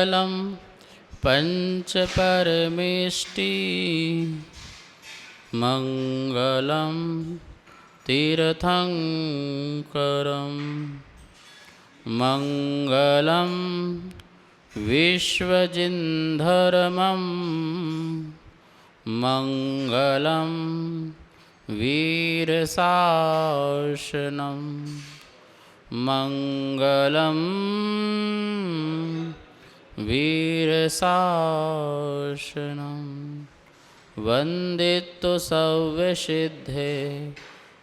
मङ्गलं पञ्चपरमेष्टि मङ्गलं तीर्थङ्करं मङ्गलं विश्वजिन्धर्मं मङ्गलं वीरशासनं मङ्गलं वीरशासनं वन्दितु सव्यसिद्धे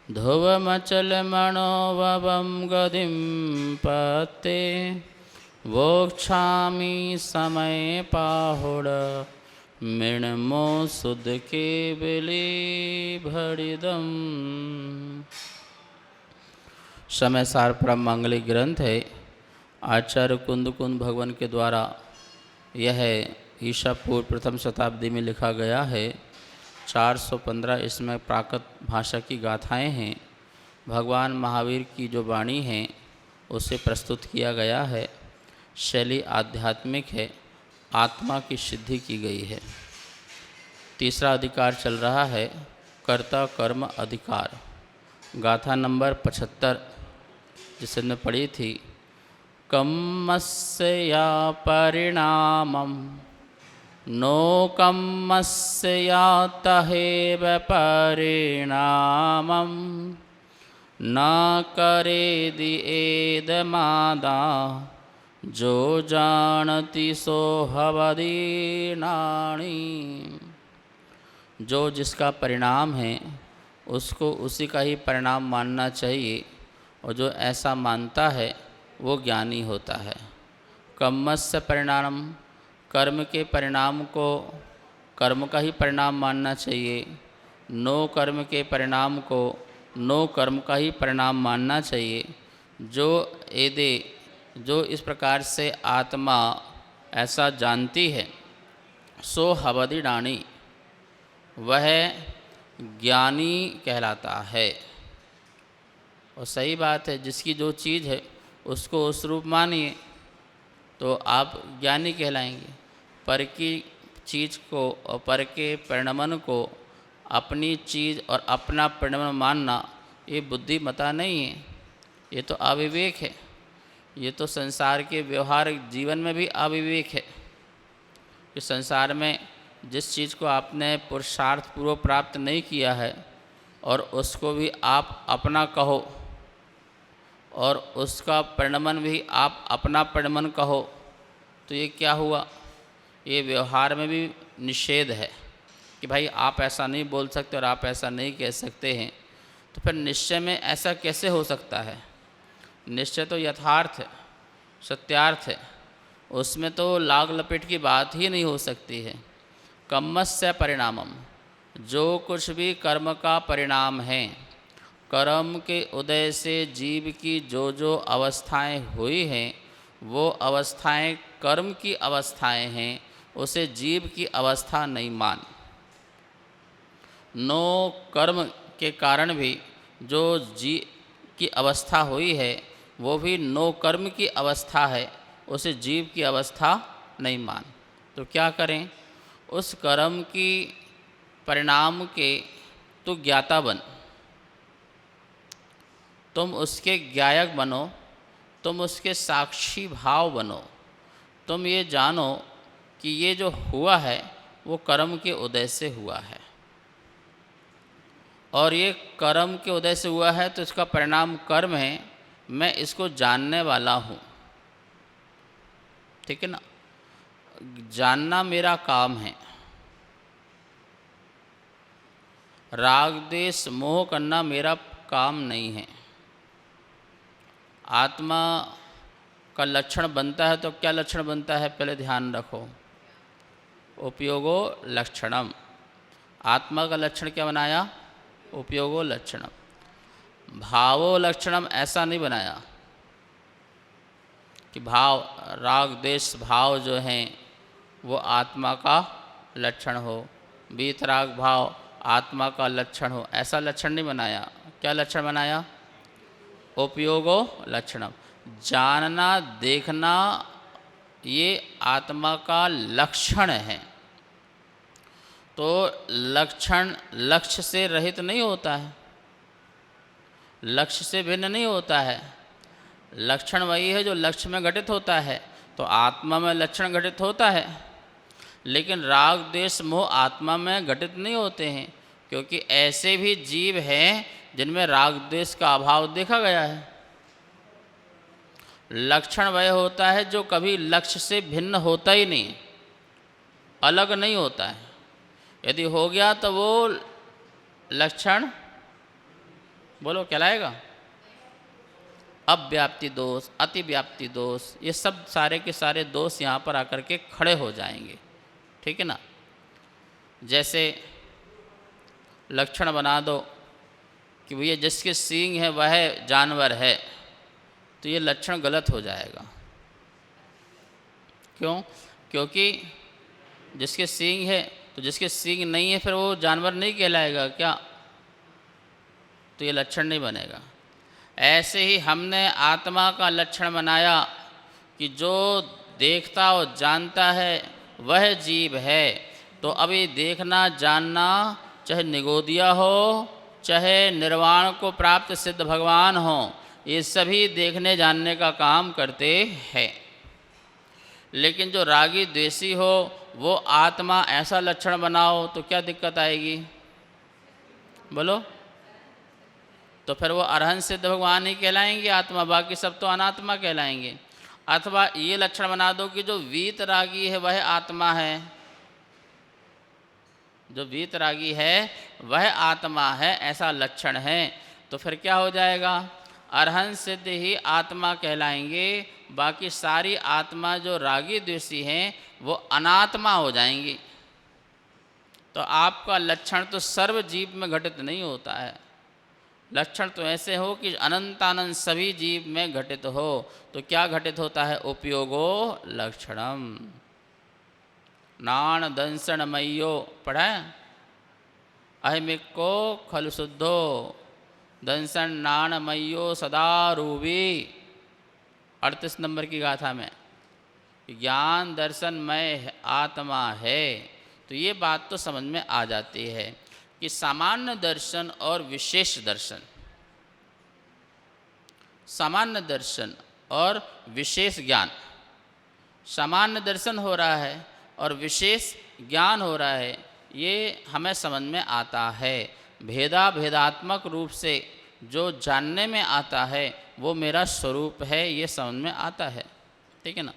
ध्रुवमचलमणोभवं गतिं पते वोक्षामि समय पाहुड मृण्मो सुध केवली भड़िदम। समय सार परम मांगलिक ग्रंथ है। आचार्य कुंद भगवान के द्वारा यह ईसा पूर्व प्रथम शताब्दी में लिखा गया है। 415 इसमें प्राकृत भाषा की गाथाएं हैं। भगवान महावीर की जो वाणी है उसे प्रस्तुत किया गया है। शैली आध्यात्मिक है। आत्मा की सिद्धि की गई है। तीसरा अधिकार चल रहा है कर्ता कर्म अधिकार। गाथा नंबर 75 जिसे हमने पढ़ी थी। कम्मस्य या परिणामं नो कम्मस्य या तहेव परिणामं न करेदि एदमादा जो जानति सो हवदीनाणी। जो जिसका परिणाम है उसको उसी का ही परिणाम मानना चाहिए, और जो ऐसा मानता है वो ज्ञानी होता है। कर्मस्य परिणाम, कर्म के परिणाम को कर्म का ही परिणाम मानना चाहिए। नो कर्म के परिणाम को नो कर्म का ही परिणाम मानना चाहिए। जो इस प्रकार से आत्मा ऐसा जानती है सो हवदि डाणी, वह ज्ञानी कहलाता है। और सही बात है, जिसकी जो चीज़ है उसको उस रूप मानिए तो आप ज्ञानी कहलाएंगे। पर की चीज़ को और पर के परिणमन को अपनी चीज़ और अपना परिणमन मानना ये बुद्धिमता नहीं है, ये तो अविवेक है। ये तो संसार के व्यवहारिक जीवन में भी अविवेक है। इस संसार में जिस चीज़ को आपने पुरुषार्थ पूर्वक प्राप्त नहीं किया है और उसको भी आप अपना कहो और उसका परिणमन भी आप अपना परिणमन कहो, तो ये क्या हुआ? ये व्यवहार में भी निषेध है कि भाई आप ऐसा नहीं बोल सकते और आप ऐसा नहीं कह सकते हैं। तो फिर निश्चय में ऐसा कैसे हो सकता है? निश्चय तो यथार्थ है, सत्यार्थ है, उसमें तो लाग लपेट की बात ही नहीं हो सकती है। कर्मस्य परिणामम, जो कुछ भी कर्म का परिणाम है, कर्म के उदय से जीव की जो जो अवस्थाएं हुई हैं वो अवस्थाएं कर्म की अवस्थाएं हैं, उसे जीव की अवस्था नहीं मान। नो कर्म के कारण भी जो जीव की अवस्था हुई है वो भी नो कर्म की अवस्था है, उसे जीव की अवस्था नहीं मान। तो क्या करें? उस कर्म की परिणाम के तो ज्ञाता बन, तुम उसके ज्ञायक बनो, तुम उसके साक्षी भाव बनो। तुम ये जानो कि ये जो हुआ है वो कर्म के उदय से हुआ है, और ये कर्म के उदय से हुआ है तो इसका परिणाम कर्म है। मैं इसको जानने वाला हूँ, ठीक है ना? जानना मेरा काम है। राग द्वेष मोह करना मेरा काम नहीं है। आत्मा का लक्षण बनता है तो क्या लक्षण बनता है? पहले ध्यान रखो। उपयोगो लक्षणम। आत्मा का लक्षण क्या बनाया? उपयोगो लक्षणम। भावो लक्षणम ऐसा नहीं बनाया कि भाव राग द्वेष भाव जो हैं वो आत्मा का लक्षण हो, वीतराग भाव आत्मा का लक्षण हो, ऐसा लक्षण नहीं बनाया। क्या लक्षण बनाया? उपयोगो लक्षणम। जानना देखना ये आत्मा का लक्षण है। तो लक्षण लक्ष्य से रहित नहीं होता है, लक्ष्य से भिन्न नहीं होता है। लक्षण वही है जो लक्ष्य में घटित होता है। तो आत्मा में लक्षण घटित होता है, लेकिन राग द्वेष मोह आत्मा में घटित नहीं होते हैं, क्योंकि ऐसे भी जीव हैं जिनमें राग द्वेष का अभाव देखा गया है। लक्षण वह होता है जो कभी लक्ष्य से भिन्न होता ही नहीं, अलग नहीं होता है। यदि हो गया तो वो लक्षण बोलो कहलाएगा अव्याप्ति दोष, अतिव्याप्ति दोष, ये सब सारे के सारे दोष यहाँ पर आकर के खड़े हो जाएंगे। ठीक है ना। जैसे लक्षण बना दो कि भैया जिसके सींग है वह जानवर है, तो ये लक्षण गलत हो जाएगा। क्यों? क्योंकि जिसके सींग है तो जिसके सींग नहीं है फिर वो जानवर नहीं कहलाएगा क्या? तो ये लक्षण नहीं बनेगा। ऐसे ही हमने आत्मा का लक्षण बनाया कि जो देखता और जानता है वह जीव है। तो अभी देखना जानना चाहे निगोदिया हो चाहे निर्वाण को प्राप्त सिद्ध भगवान हो, ये सभी देखने जानने का काम करते हैं। लेकिन जो रागी द्वेषी हो वो आत्मा ऐसा लक्षण बनाओ तो क्या दिक्कत आएगी बोलो? तो फिर वो अरहंत सिद्ध भगवान ही कहलाएंगे आत्मा, बाकी सब तो अनात्मा कहलाएंगे। अथवा ये लक्षण बना दो कि जो वीत रागी है वह आत्मा है, जो वीत रागी है वह आत्मा है, ऐसा लक्षण है। तो फिर क्या हो जाएगा? अरहंत सिद्ध ही आत्मा कहलाएंगे, बाकी सारी आत्मा जो रागी द्वेषी हैं वो अनात्मा हो जाएंगी। तो आपका लक्षण तो सर्व जीव में घटित नहीं होता है। लक्षण तो ऐसे हो कि अनंतानंद सभी जीव में घटित हो। तो क्या घटित होता है? उपयोगो लक्षणम। नाण दंसन मय्यो पढ़ा है? अहिमिको खलु शुद्धो दंसन नाण मय्यो सदा रूबी। 38 नंबर की गाथा में ज्ञान दर्शन मय आत्मा है। तो ये बात तो समझ में आ जाती है कि सामान्य दर्शन और विशेष दर्शन, सामान्य दर्शन और विशेष ज्ञान, सामान्य दर्शन हो रहा है और विशेष ज्ञान हो रहा है, ये हमें समझ में आता है। भेदात्मक रूप से जो जानने में आता है वो मेरा स्वरूप है, ये समझ में आता है। ठीक है ना।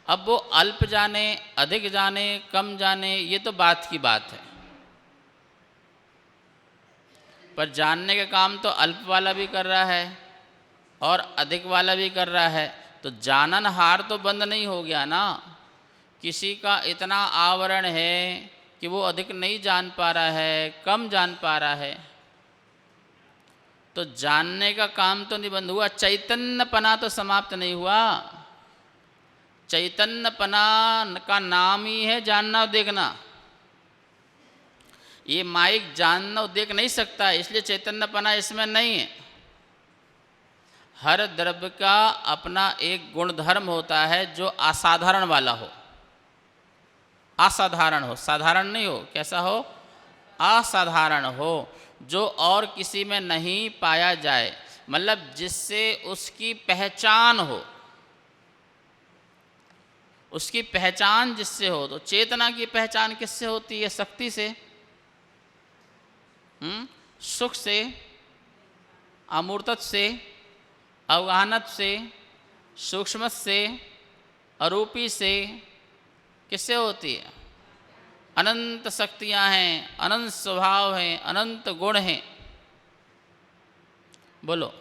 अब वो अल्प जाने, अधिक जाने, कम जाने, ये तो बात की बात है, पर जानने का काम तो अल्प वाला भी कर रहा है और अधिक वाला भी कर रहा है। तो जाननहार तो बंद नहीं हो गया ना। किसी का इतना आवरण है कि वो अधिक नहीं जान पा रहा है, कम जान पा रहा है, तो जानने का काम तो नहीं बंद हुआ, चैतन्यपना तो समाप्त नहीं हुआ। चैतन्यपना का नाम ही है जानना और देखना। ये माइक जानना और देख नहीं सकता, इसलिए चैतन्यपना इसमें नहीं है। हर द्रव्य का अपना एक गुणधर्म होता है जो असाधारण वाला हो, असाधारण हो, साधारण नहीं हो। कैसा हो? असाधारण हो, जो और किसी में नहीं पाया जाए, मतलब जिससे उसकी पहचान हो, उसकी पहचान जिससे हो। तो चेतना की पहचान किससे होती है? शक्ति से, सुख से, अमूर्तत से, अवगाहनत से, सूक्ष्मत से, अरूपी से। किससे होती है? अनंत शक्तियां हैं, अनंत स्वभाव हैं, अनंत गुण हैं। बोलो,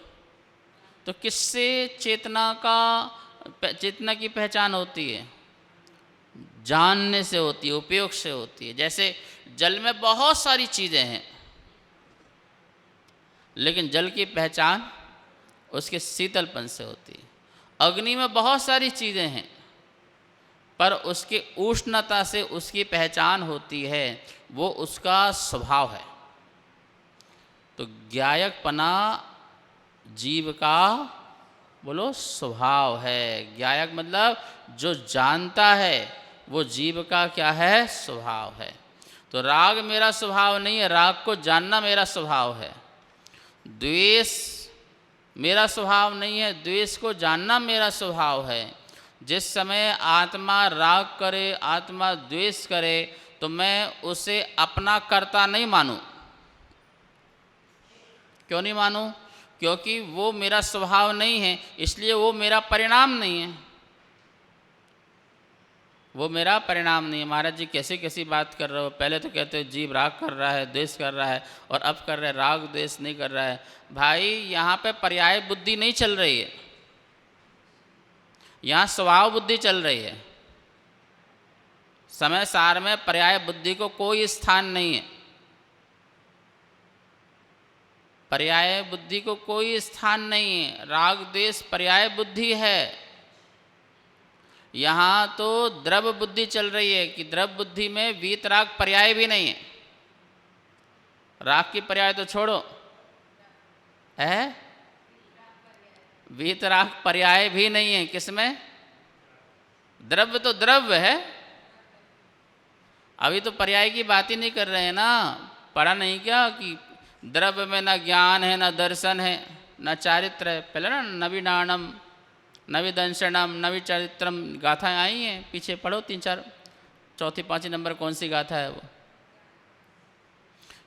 तो किससे चेतना की पहचान होती है? जानने से होती है, उपयोग से होती है। जैसे जल में बहुत सारी चीज़ें हैं, लेकिन जल की पहचान उसके शीतलपन से होती है। अग्नि में बहुत सारी चीज़ें हैं, पर उसके उष्णता से उसकी पहचान होती है, वो उसका स्वभाव है। तो ज्ञायकपना जीव का बोलो स्वभाव है। ज्ञायक मतलब जो जानता है, वो जीव का क्या है? स्वभाव है। तो राग मेरा स्वभाव नहीं है, राग को जानना मेरा स्वभाव है। द्वेष मेरा स्वभाव नहीं है, द्वेष को जानना मेरा स्वभाव है। जिस समय आत्मा राग करे, आत्मा द्वेष करे, तो मैं उसे अपना कर्ता नहीं मानूं। क्यों नहीं मानूं? क्योंकि वो मेरा स्वभाव नहीं है, इसलिए वो मेरा परिणाम नहीं है। वो मेरा परिणाम नहीं है। महाराज जी कैसी कैसी बात कर रहे हो, पहले तो कहते हो जीव राग कर रहा है, द्वेष कर रहा है, और अब कर रहे राग द्वेष नहीं कर रहा है। भाई यहाँ पे पर्याय बुद्धि नहीं चल रही है, यहाँ स्वभाव बुद्धि चल रही है। समय सार में पर्याय बुद्धि को कोई स्थान नहीं है, पर्याय बुद्धि को कोई स्थान नहीं है। राग द्वेष पर्याय बुद्धि है। यहाँ तो द्रव्य बुद्धि चल रही है कि द्रव्य बुद्धि में वीतराग पर्याय भी नहीं है। राग की पर्याय तो छोड़ो, है वीतराग पर्याय भी नहीं है। किसमें? द्रव्य तो द्रव्य है, अभी तो पर्याय की बात ही नहीं कर रहे हैं ना। पढ़ा नहीं क्या कि द्रव्य में न ज्ञान है, न दर्शन है, न चारित्र है। पहले ना नवीनाणम, नविदंशनम, नवि चरित्रम गाथाएं आई हैं, पीछे पढ़ो 3-4, चौथी 5 नंबर कौन सी गाथा है वो,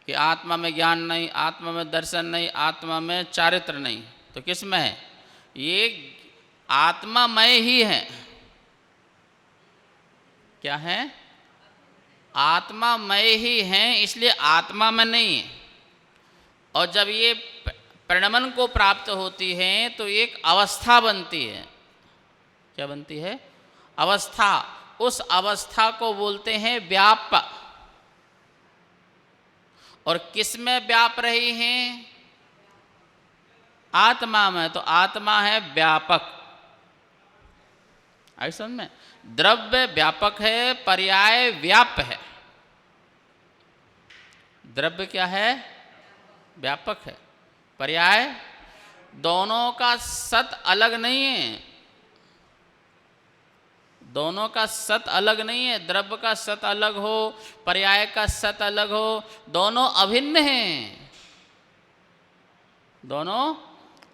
कि आत्मा में ज्ञान नहीं, आत्मा में दर्शन नहीं, आत्मा में चारित्र नहीं। तो किस में है? ये आत्मामय ही है। क्या है? आत्मामय ही है, इसलिए आत्मा में नहीं है। और जब ये परिणमन को प्राप्त होती है तो एक अवस्था बनती है। क्या बनती है? अवस्था। उस अवस्था को बोलते हैं व्याप। और किस में व्याप रही हैं? आत्मा में। तो आत्मा है व्यापक। आई समझ में? द्रव्य व्यापक है, पर्याय व्याप है। द्रव्य क्या है? व्यापक है। पर्याय, दोनों का सत अलग नहीं है, दोनों का सत अलग नहीं है। द्रव्य का सत अलग हो, पर्याय का सत अलग हो, दोनों अभिन्न हैं, दोनों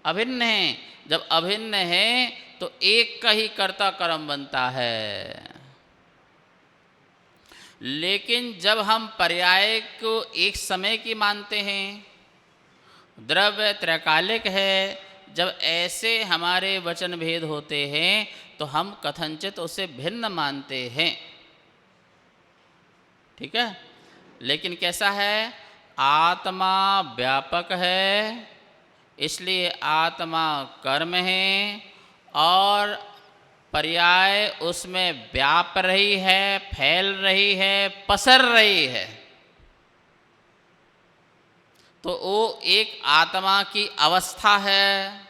अभिन्न हैं। जब अभिन्न है तो एक का ही कर्ता कर्म बनता है। लेकिन जब हम पर्याय को एक समय की मानते हैं, द्रव्य त्रैकालिक है, जब ऐसे हमारे वचन भेद होते हैं तो हम कथनचित उसे भिन्न मानते हैं। ठीक है? लेकिन कैसा है? आत्मा व्यापक है, इसलिए आत्मा कर्म है, और पर्याय उसमें व्याप रही है, फैल रही है, पसर रही है। तो वो एक आत्मा की अवस्था है।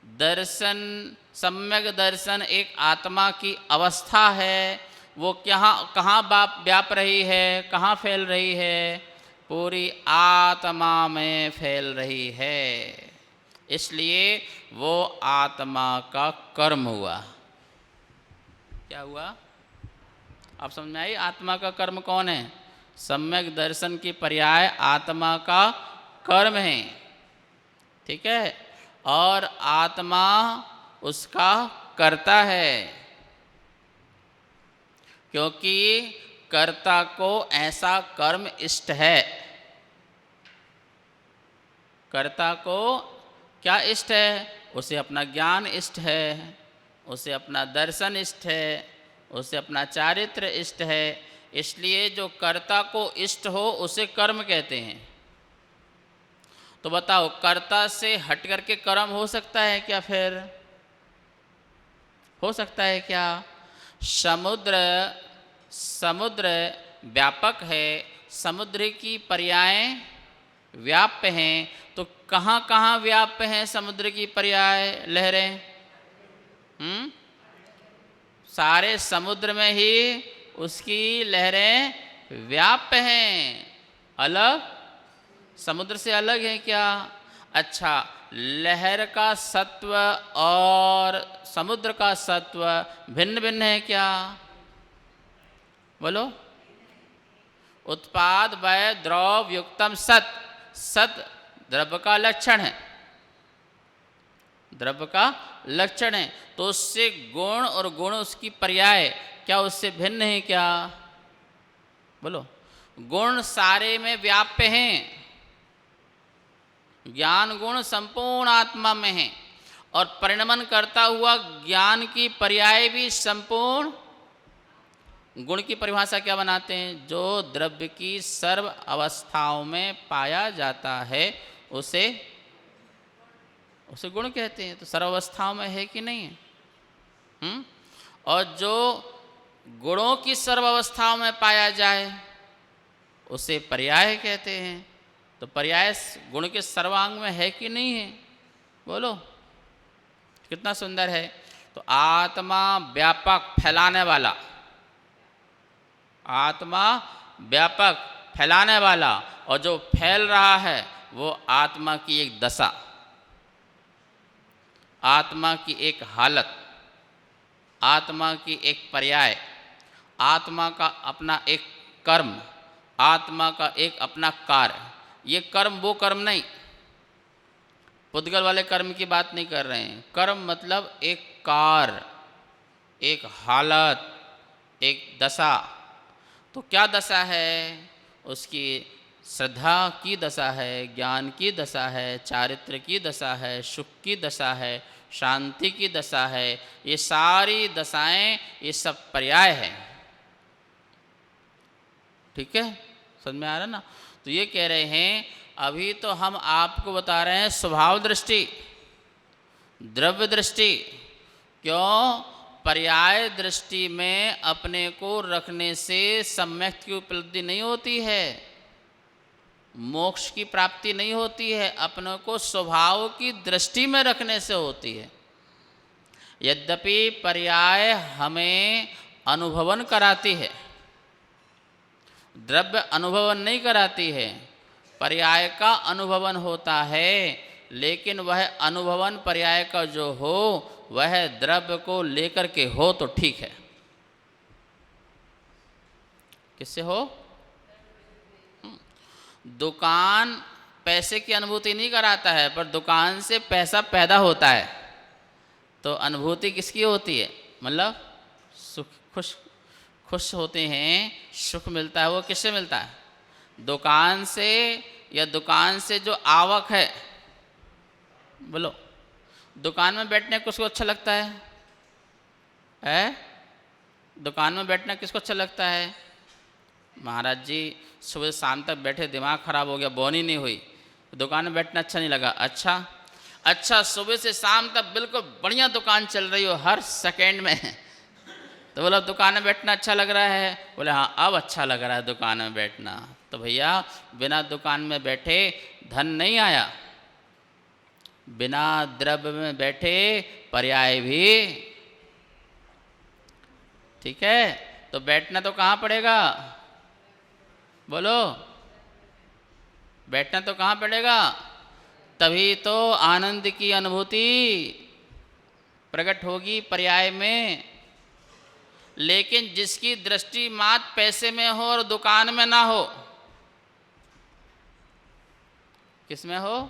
दर्शन, सम्यक दर्शन एक आत्मा की अवस्था है। वो कहाँ व्याप रही है, कहाँ फैल रही है? पूरी आत्मा में फैल रही है। इसलिए वो आत्मा का कर्म हुआ। क्या हुआ? आप समझ में आई? आत्मा का कर्म कौन है? सम्यक दर्शन की पर्याय आत्मा का कर्म है। ठीक है? और आत्मा उसका कर्ता है, क्योंकि कर्ता को ऐसा कर्म इष्ट है। कर्ता को क्या इष्ट है? उसे अपना ज्ञान इष्ट है, उसे अपना दर्शन इष्ट है, उसे अपना चारित्र इष्ट है। इसलिए जो कर्ता को इष्ट हो उसे कर्म कहते हैं। तो बताओ, कर्ता से हट करके कर्म हो सकता है क्या? फिर हो सकता है क्या? समुद्र व्यापक है, समुद्र की पर्याय व्याप्य हैं। तो कहाँ कहाँ व्याप्य हैं समुद्र की पर्याय लहरें? सारे समुद्र में ही उसकी लहरें व्याप्य हैं। अलग समुद्र से अलग है क्या? अच्छा, लहर का सत्व और समुद्र का सत्व भिन्न भिन्न है क्या? बोलो। उत्पाद वय द्रव युक्तम सत, सत द्रव्य का लक्षण है, द्रव्य का लक्षण है, तो उससे गुण और गुण उसकी पर्याय क्या उससे भिन्न है क्या? बोलो। गुण सारे में व्याप्य हैं, ज्ञान गुण संपूर्ण आत्मा में है, और परिणमन करता हुआ ज्ञान की पर्याय भी संपूर्ण। गुण की परिभाषा क्या बनाते हैं? जो द्रव्य की सर्व अवस्थाओं में पाया जाता है उसे गुण कहते हैं। तो सर्व अवस्थाओं में है कि नहीं है? और जो गुणों की सर्व अवस्थाओं में पाया जाए उसे पर्याय कहते हैं। तो पर्याय गुण के सर्वांग में है कि नहीं है? बोलो। कितना सुंदर है। तो आत्मा व्यापक फैलाने वाला, आत्मा व्यापक फैलाने वाला, और जो फैल रहा है वो आत्मा की एक दशा, आत्मा की एक हालत, आत्मा की एक पर्याय, आत्मा का अपना एक कर्म, आत्मा का एक अपना कार्य। ये कर्म वो कर्म नहीं, पुद्गल वाले कर्म की बात नहीं कर रहे हैं। कर्म मतलब एक कार्य, एक हालत, एक दशा। तो क्या दशा है? उसकी श्रद्धा की दशा है, ज्ञान की दशा है, चारित्र की दशा है, सुख की दशा है, शांति की दशा है। ये सारी दशाएं, ये सब पर्याय है। ठीक है, समझ में आ रहा है ना? तो ये कह रहे हैं, अभी तो हम आपको बता रहे हैं स्वभाव दृष्टि, द्रव्य दृष्टि। क्यों? पर्याय दृष्टि में अपने को रखने से सम्यक की उपलब्धि नहीं होती है, मोक्ष की प्राप्ति नहीं होती है, अपने को स्वभाव की दृष्टि में रखने से होती है। यद्यपि पर्याय हमें अनुभवन कराती है, द्रव्य अनुभवन नहीं कराती है। पर्याय का अनुभवन होता है, लेकिन वह अनुभवन पर्याय का जो हो वह द्रव्य को लेकर के हो तो ठीक है। किससे हो? दुकान पैसे की अनुभूति नहीं कराता है, पर दुकान से पैसा पैदा होता है, तो अनुभूति किसकी होती है? मतलब सुख, खुश होते हैं, सुख मिलता है, वो किससे मिलता है? दुकान से, या दुकान से जो आवक है। बोलो। दुकान में बैठने किसको अच्छा लगता है? दुकान में बैठना किसको अच्छा लगता है? महाराज जी सुबह शाम तक बैठे, दिमाग खराब हो गया, बोनी नहीं हुई, दुकान में बैठना अच्छा नहीं लगा। अच्छा, सुबह से शाम तक बिल्कुल बढ़िया दुकान चल रही हो हर सेकेंड में, तो बोला दुकान में बैठना अच्छा लग रहा है? बोले हाँ, अब अच्छा लग रहा है दुकान में बैठना। तो भैया बिना दुकान में बैठे धन नहीं आया, बिना द्रव्य में बैठे पर्याय भी। ठीक है, तो बैठना तो कहाँ पड़ेगा? बोलो। बैठना तो कहाँ पड़ेगा? तभी तो आनंद की अनुभूति प्रकट होगी पर्याय में। लेकिन जिसकी दृष्टि मात्र पैसे में हो और दुकान में ना हो, किस में हो?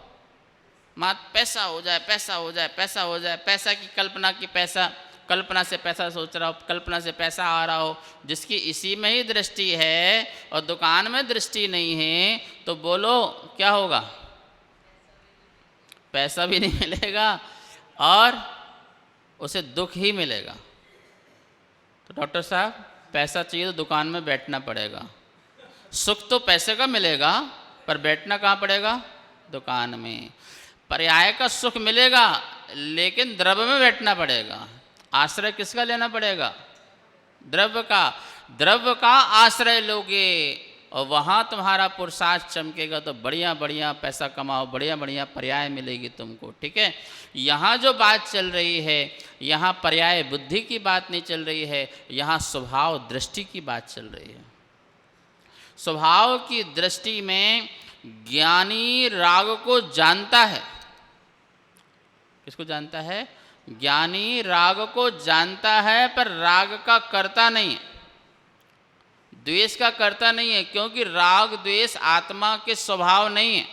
मात्र पैसा हो जाए, पैसा हो जाए, पैसा हो जाए, पैसा की कल्पना की, पैसा कल्पना से पैसा सोच रहा हो, कल्पना से पैसा आ रहा हो, जिसकी इसी में ही दृष्टि है और दुकान में दृष्टि नहीं है, तो बोलो क्या होगा? पैसा भी नहीं मिलेगा और उसे दुख ही मिलेगा। तो डॉक्टर साहब पैसा चाहिए तो दुकान में बैठना पड़ेगा। सुख तो पैसे का मिलेगा, पर बैठना कहाँ पड़ेगा? दुकान में। पर्याय का सुख मिलेगा, लेकिन द्रव्य में बैठना पड़ेगा। आश्रय किसका लेना पड़ेगा? द्रव्य का। द्रव्य का आश्रय लोगे और वहाँ तुम्हारा पुरुषार्थ चमकेगा, तो बढ़िया बढ़िया पैसा कमाओ, बढ़िया बढ़िया पर्याय मिलेगी तुमको। ठीक है, यहाँ जो बात चल रही है, यहाँ पर्याय बुद्धि की बात नहीं चल रही है, यहाँ स्वभाव दृष्टि की बात चल रही है। स्वभाव की दृष्टि में ज्ञानी राग को जानता है। किसको जानता है? ज्ञानी राग को जानता है, पर राग का कर्ता नहीं है, द्वेष का कर्ता नहीं है, क्योंकि राग द्वेष आत्मा के स्वभाव नहीं है।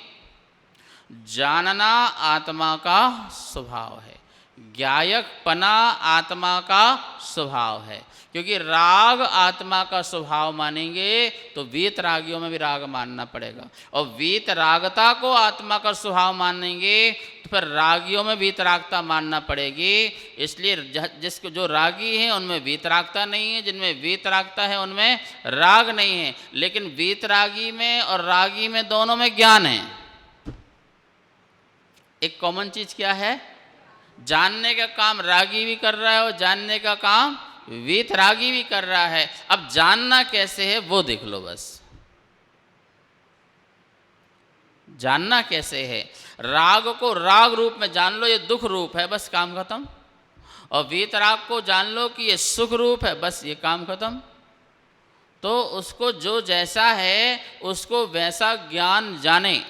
जानना आत्मा का स्वभाव है, ज्ञायकपना आत्मा का स्वभाव है। क्योंकि राग आत्मा का स्वभाव मानेंगे तो वीतरागियों में भी राग मानना पड़ेगा, और वीतरागता को आत्मा का स्वभाव मानेंगे तो फिर रागियों में वीतरागता मानना पड़ेगी। इसलिए जिसको जो रागी हैं उनमें वीतरागता नहीं है, जिनमें वीतरागता है उनमें राग नहीं है। लेकिन वीतरागी में और रागी में दोनों में ज्ञान है। एक कॉमन चीज क्या है? जानने का काम रागी भी कर रहा है और जानने का काम वीतरागी भी कर रहा है। अब जानना कैसे है वो देख लो बस। जानना कैसे है? राग को राग रूप में जान लो, ये दुख रूप है, बस काम खत्म। और वीतराग को जान लो कि ये सुख रूप है, बस ये काम खत्म। तो उसको जो जैसा है उसको वैसा ज्ञान जाने,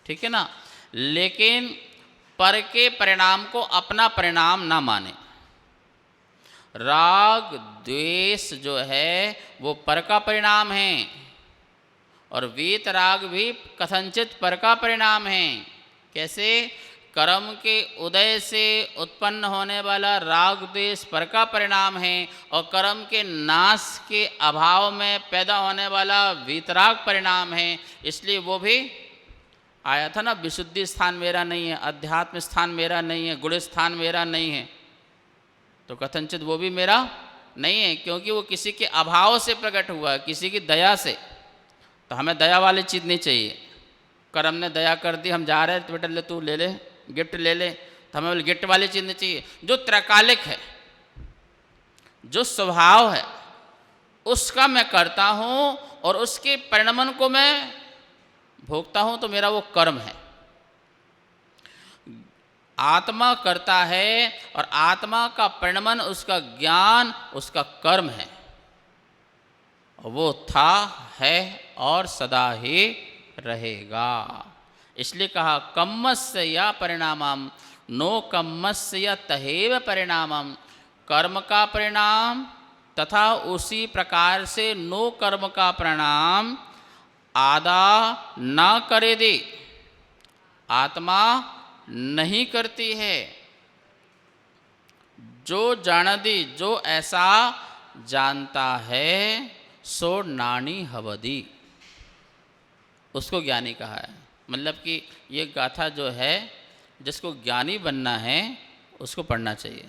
ठीक है ना, लेकिन पर के परिणाम को अपना परिणाम ना माने। राग द्वेष जो है वो पर का परिणाम है, और वीतराग भी कथनचित पर का परिणाम है। कैसे? कर्म के उदय से उत्पन्न होने वाला राग द्वेष पर का परिणाम है, और कर्म के नाश के अभाव में पैदा होने वाला वीतराग परिणाम है। इसलिए वो भी आया था ना, विशुद्धि स्थान मेरा नहीं है, अध्यात्म स्थान मेरा नहीं है, गुण स्थान मेरा नहीं है। तो कथनचित वो भी मेरा नहीं है, क्योंकि वो किसी के अभाव से प्रकट हुआ, किसी की दया से। तो हमें दया वाली चीज़ नहीं चाहिए। कर्म ने दया कर दी, हम जा रहे हैं तो बेटा ले, तू ले ले, गिफ्ट ले ले, तो हमें गिफ्ट वाली चीज़ नहीं चाहिए। जो त्रैकालिक है, जो स्वभाव है, उसका मैं करता हूँ और उसके परिणमन को मैं भोगता हूँ, तो मेरा वो कर्म है। आत्मा करता है, और आत्मा का परिणमन, उसका ज्ञान, उसका कर्म है। वो था, है और सदा ही रहेगा। इसलिए कहा कम्मस्य या परिणामम नो कम्मस्य या तहेव परिणामम। कर्म का परिणाम तथा उसी प्रकार से नो कर्म का परिणाम आदा ना करे दे, आत्मा नहीं करती है। जो जानदी, जो ऐसा जानता है, सो नानी हवदी, उसको ज्ञानी कहा है। मतलब कि ये गाथा जो है, जिसको ज्ञानी बनना है उसको पढ़ना चाहिए।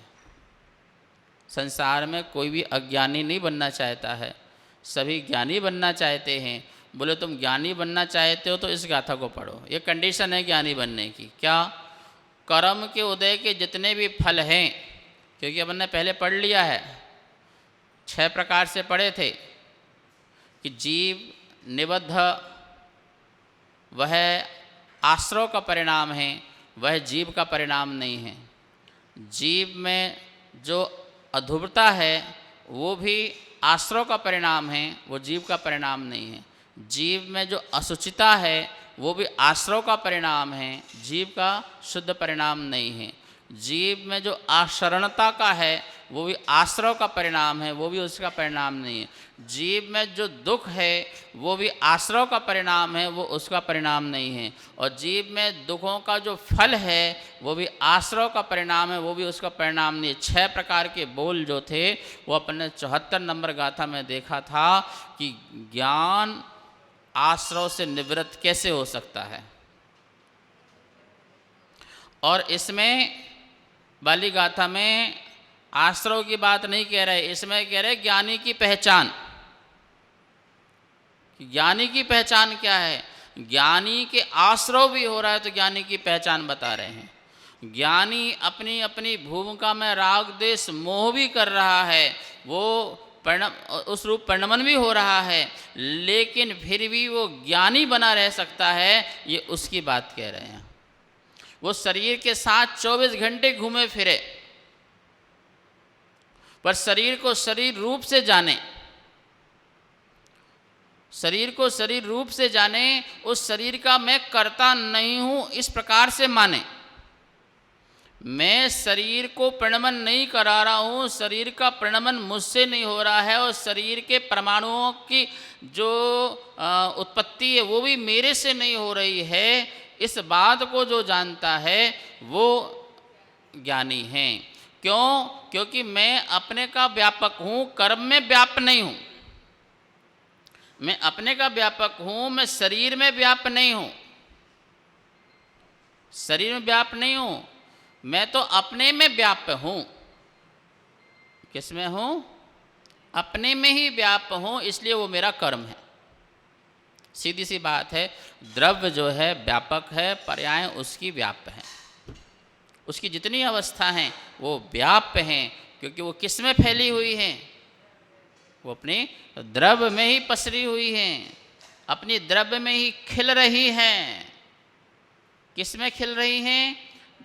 संसार में कोई भी अज्ञानी नहीं बनना चाहता है, सभी ज्ञानी बनना चाहते हैं। बोले तुम ज्ञानी बनना चाहते हो तो इस गाथा को पढ़ो, ये कंडीशन है ज्ञानी बनने की। क्या? कर्म के उदय के जितने भी फल हैं, क्योंकि अपन ने पहले पढ़ लिया है, 6 प्रकार से पढ़े थे कि जीव निबद्ध, वह आश्रव का परिणाम है, वह जीव का परिणाम नहीं है। जीव में जो अधूरता है वो भी आश्रव का परिणाम है, वो जीव का परिणाम नहीं है। जीव में जो असुचिता है वो भी आश्रव का परिणाम है, जीव का शुद्ध परिणाम नहीं है। जीव में जो आशरणता का है वो भी आश्रव का परिणाम है, वो भी उसका परिणाम नहीं है। जीव में जो दुख है वो भी आश्रव का परिणाम है, वो उसका परिणाम नहीं है। और जीव में दुखों का जो फल है वो भी आश्रव का परिणाम है, वो भी उसका परिणाम नहीं है। 6 प्रकार के बोल जो थे वो अपने 74 नंबर गाथा में देखा था कि ज्ञान आश्रव से निवृत्त कैसे हो सकता है। और इसमें वाली गाथा में आश्रव की बात नहीं कह रहे, इसमें कह रहे ज्ञानी की पहचान। ज्ञानी की पहचान क्या है? ज्ञानी के आश्रव भी हो रहा है तो ज्ञानी की पहचान बता रहे हैं। ज्ञानी अपनी अपनी भूमिका में राग द्वेष मोह भी कर रहा है, वो उस रूप परिणमन भी हो रहा है, लेकिन फिर भी वो ज्ञानी बना रह सकता है, ये उसकी बात कह रहे हैं। वो शरीर के साथ 24 घंटे घूमे फिरे, पर शरीर को शरीर रूप से जाने, शरीर को शरीर रूप से जाने, उस शरीर का मैं कर्ता नहीं हूँ इस प्रकार से माने। मैं शरीर को प्रणमन नहीं करा रहा हूँ, शरीर का प्रणमन मुझसे नहीं हो रहा है, और शरीर के परमाणुओं की जो उत्पत्ति है वो भी मेरे से नहीं हो रही है, इस बात को जो जानता है वो ज्ञानी है। क्यों? क्योंकि मैं अपने का व्यापक हूँ, कर्म में व्याप नहीं हूँ। मैं अपने का व्यापक हूँ, मैं शरीर में व्याप नहीं हूँ, शरीर में व्याप नहीं हूँ, मैं तो अपने में व्याप हूँ। किस में हूँ? अपने में ही व्याप हूँ, इसलिए वो मेरा कर्म है। सीधी सी बात है, द्रव्य जो है व्यापक है, पर्याय उसकी व्याप है। उसकी जितनी अवस्था हैं वो व्याप हैं, क्योंकि वो किस में फैली हुई हैं? वो अपने द्रव्य में ही पसरी हुई हैं, अपनी द्रव्य में ही खिल रही हैं। किस में खिल रही हैं?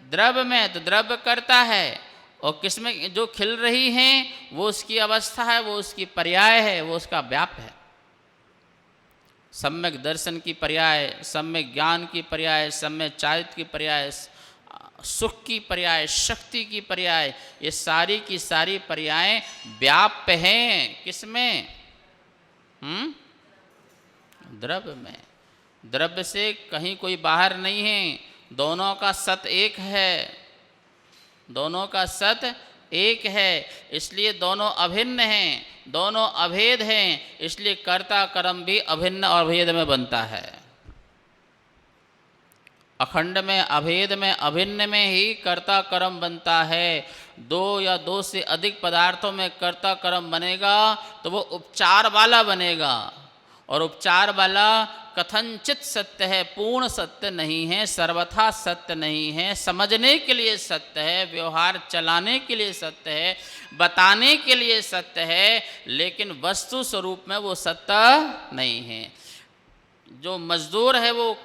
द्रव्य में। तो द्रव्य करता है, और किस में जो खिल रही हैं वो उसकी अवस्था है, वो उसकी पर्याय है, वो उसका व्याप है। सम्यक दर्शन की पर्याय, सम्यक ज्ञान की पर्याय, सम्यक चारित्र की पर्याय, सुख की पर्याय, शक्ति की पर्याय, ये सारी की सारी पर्याय व्याप हैं। किसमें? द्रव्य में। द्रव्य से कहीं कोई बाहर नहीं है, दोनों का सत एक है, दोनों का सत एक है, इसलिए दोनों अभिन्न हैं, दोनों अभेद हैं, इसलिए कर्ता कर्म भी अभिन्न और भेद में बनता है। अखंड में, अभेद में, अभिन्न में ही कर्ता कर्म बनता है। दो या दो से अधिक पदार्थों में कर्ता कर्म बनेगा तो वो उपचार वाला बनेगा, और उपचार वाला कथनचित सत्य है, पूर्ण सत्य नहीं है, सर्वथा सत्य नहीं है, समझने के लिए सत्य है, व्यवहार चलाने के लिए सत्य है, बताने के लिए सत्य है, लेकिन वस्तु स्वरूप में वो सत्य नहीं है। जो मजदूर है वो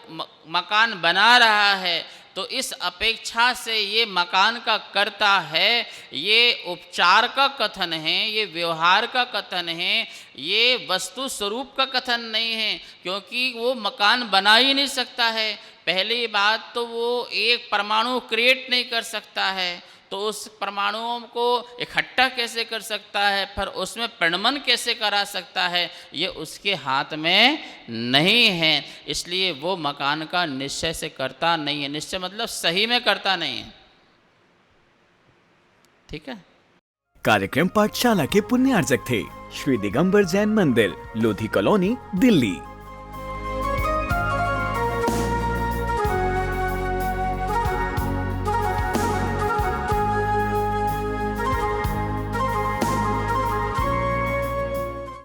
मकान बना रहा है, तो इस अपेक्षा से ये मकान का कर्ता है, ये उपचार का कथन है, ये व्यवहार का कथन है, ये वस्तु स्वरूप का कथन नहीं है, क्योंकि वो मकान बना ही नहीं सकता है। पहली बात तो वो एक परमाणु क्रिएट नहीं कर सकता है, तो उस परमाणुओं को इकट्ठा कैसे कर सकता है, फिर उसमें प्रणमन कैसे करा सकता है, ये उसके हाथ में नहीं है। इसलिए वो मकान का निश्चय से करता नहीं है। निश्चय मतलब सही में करता नहीं है। ठीक है। कार्यक्रम पाठशाला के पुण्यार्जक थे श्री दिगंबर जैन मंदिर, लोधी कॉलोनी, दिल्ली।